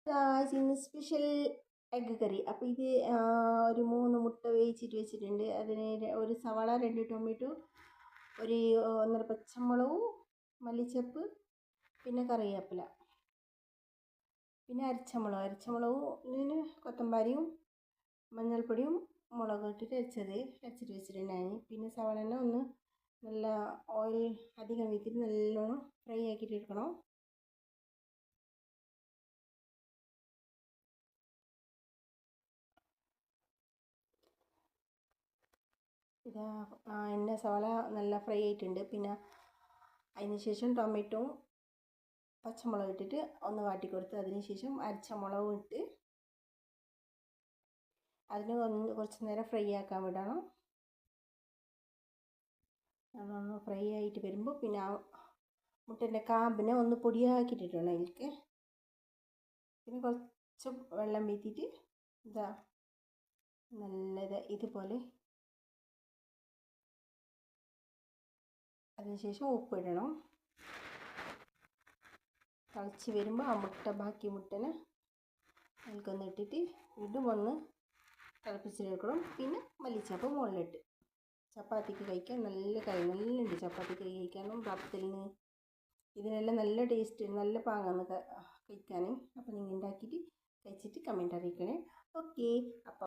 ഇന്ന് special egg കറി. അപ്പോൾ ഇത് ഒരു 3 മുട്ട വേവിച്ചിട്ട് വെച്ചിട്ടുണ്ട്. അതിന് ഒരു സവാള, 2 ടൊമാറ്റോ, ഒരു 1.5 പച്ചമുളകും, മല്ലിച്ചപ്പ്, പിന്നെ കറിവേപ്പില, പിന്നെ അരച്ചമുളകിന് കൊത്തമ്പാരിയും മഞ്ഞൾപ്പൊടിയും മുളകും ഇട്ടിട്ട് അരച്ചിട്ട് വെച്ചിട്ടുണ്ടായിരുന്നു. പിന്നെ സവാളനെ ഒന്ന് നല്ല ഓയിൽ അധികം വീട്ടിട്ട് നല്ലോണം ഫ്രൈ ആക്കിയിട്ട് എടുക്കണം. ഇതാ എണ്ണ സവാള നല്ല ഫ്രൈ ആയിട്ടുണ്ട്. പിന്നെ അതിന് ശേഷം ടൊമാറ്റോയും പച്ചമുളക് ഇട്ടിട്ട് ഒന്ന് വാട്ടി കൊടുത്ത് അതിന് ശേഷം അരച്ചമുളകും ഇട്ട് അതിന് കുറച്ച് നേരം ഫ്രൈ ആക്കാൻ വിടണം. അതൊന്ന് ഫ്രൈ ആയിട്ട് വരുമ്പോൾ പിന്നെ ആ മുട്ടൻ്റെ കാമ്പിനെ ഒന്ന് പൊടിയാക്കിയിട്ടിട്ടുണ്ട് അതിലേക്ക്. പിന്നെ കുറച്ച് വെള്ളം വീത്തിയിട്ട് ഇതാ നല്ലത് ഇതുപോലെ. അതിനുശേഷം ഉപ്പിടണം. തിളച്ച് വരുമ്പോൾ ആ ബാക്കി മുട്ടനെ അതിൽക്കൊന്ന് ഇട്ടിട്ട് വീണ്ടും ഒന്ന് തിളപ്പിച്ചെടുക്കണം. പിന്നെ മല്ലിച്ചപ്പ് മുകളിലിട്ട് ചപ്പാത്തിക്ക് കഴിക്കാൻ നല്ലുണ്ട്. ചപ്പാത്തിക്ക് കഴിക്കാനും പത്തലിന് ഇതിനെല്ലാം നല്ല ടേസ്റ്റ്, നല്ല പാങ്ങാണ് കഴിക്കാൻ. അപ്പോൾ നിങ്ങൾ ഉണ്ടാക്കിയിട്ട് കഴിച്ചിട്ട് കമൻറ്റ് അറിയിക്കണേ. ഓക്കെ. അപ്പോൾ